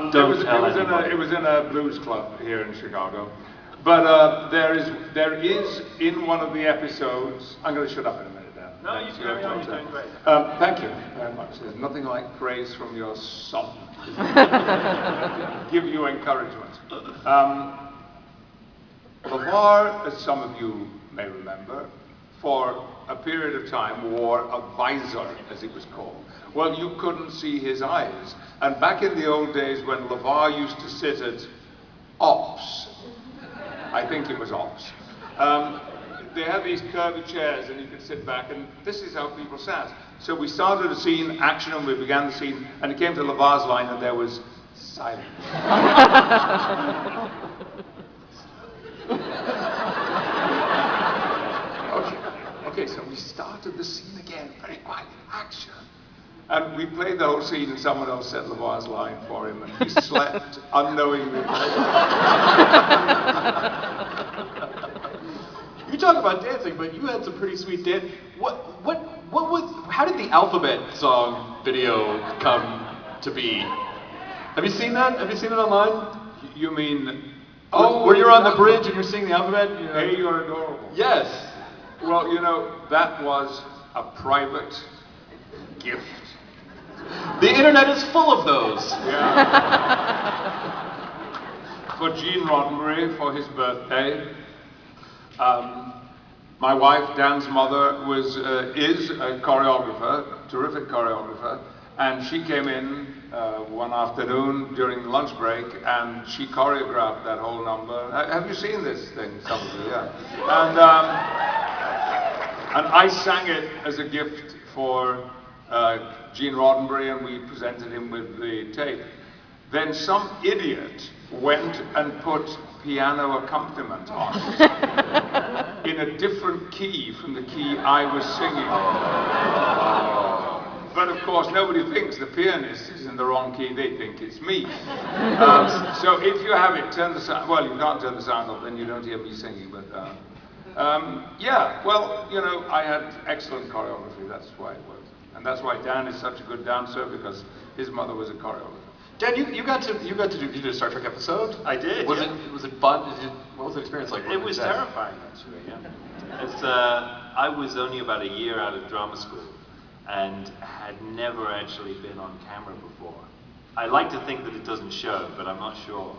Don't tell it was in a blues club here in Chicago. But there is in one of the episodes. I'm going to shut up in a minute, Dan. No, you carry on. You're doing great. Thank you very much. There's nothing like praise from your son. Give you encouragement. LeVar, as some of you may remember, for a period of time wore a visor, as it was called. Well, you couldn't see his eyes. And back in the old days when LeVar used to sit at Ops, I think it was Ops, they had these curvy chairs and you could sit back, and this is how people sat. So we started a scene, action, and we began the scene, and it came to LeVar's line and there was silence. Okay, so we started the scene again, very quiet, action. And we played the whole scene and someone else said LeVar's line for him and he slept unknowingly. You talk about dancing, but you had some pretty sweet dance. How did the Alphabet song video come to be? Have you seen that? Have you seen it online? You mean, where you're on the bridge and you're singing the Alphabet? You know? Hey, you're adorable. Yes. Well, you know, that was a private gift. The internet is full of those. Yeah. For Gene Roddenberry, for his birthday. My wife, Dan's mother, is a choreographer, terrific choreographer, and she came in one afternoon during the lunch break and she choreographed that whole number. Have you seen this thing? Some of you, yeah. And I sang it as a gift for Gene Roddenberry, and we presented him with the tape. Then some idiot went and put piano accompaniment on it in a different key from the key I was singing. But of course, nobody thinks the pianist is in the wrong key, they think it's me. So if you have it, turn the sound, well, you can't turn the sound off, then you don't hear me singing, but yeah, well, you know, I had excellent choreography, that's why it worked. And that's why Dan is such a good dancer, because his mother was a choreographer. Dan, you did a Star Trek episode? I did. Was it fun? What was the experience like? It was terrifying, actually. Yeah. I was only about a year out of drama school and had never actually been on camera before. I like to think that it doesn't show, but I'm not sure.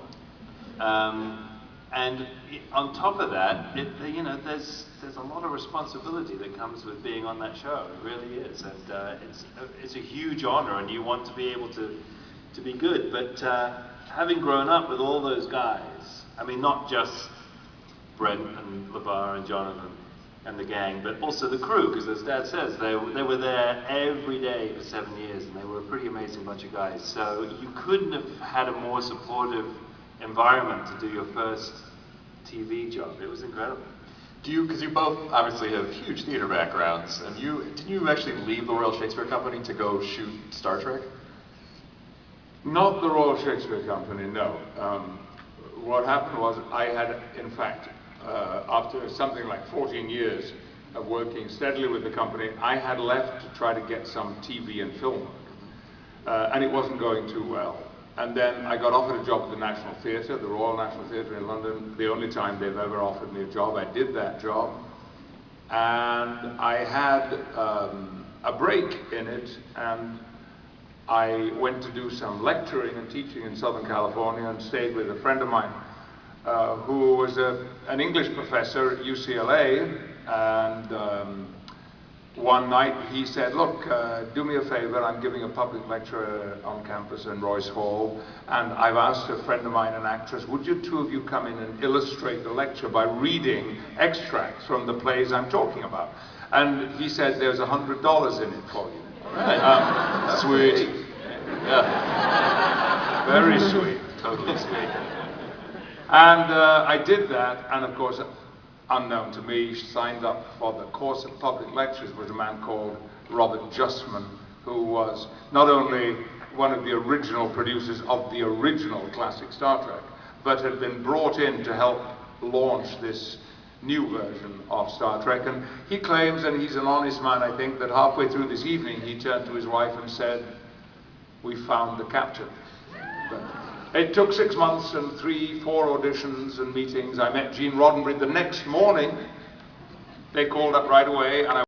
And on top of that, you know, there's a lot of responsibility that comes with being on that show. It really is, and it's a huge honor, and you want to be able to be good. But having grown up with all those guys, I mean, not just Brent and LeVar and Jonathan and the gang, but also the crew, because as Dad says, they were there every day for 7 years, and they were a pretty amazing bunch of guys. So you couldn't have had a more supportive environment to do your first TV job. It was incredible. Because you both obviously have huge theater backgrounds, and didn't you actually leave the Royal Shakespeare Company to go shoot Star Trek? Not the Royal Shakespeare Company, no. What happened was I had, in fact, after something like 14 years of working steadily with the company, I had left to try to get some TV and film work, and it wasn't going too well. And then I got offered a job at the National Theatre, the Royal National Theatre in London. The only time they've ever offered me a job. I did that job. And I had a break in it, and I went to do some lecturing and teaching in Southern California and stayed with a friend of mine who was an English professor at UCLA. And one night he said, look, do me a favor, I'm giving a public lecture on campus in Royce Hall, and I've asked a friend of mine, an actress, would you two of you come in and illustrate the lecture by reading extracts from the plays I'm talking about? And he said, there's $100 in it for you. Right. Sweet. Yeah. Very sweet, totally sweet. And I did that, and of course, unknown to me, signed up for the course of public lectures was a man called Robert Justman, who was not only one of the original producers of the original classic Star Trek, but had been brought in to help launch this new version of Star Trek. And he claims, and he's an honest man, I think, that halfway through this evening he turned to his wife and said, we found the captain. But It took 6 months and 4 auditions and meetings. I met Gene Roddenberry the next morning. They called up right away, and I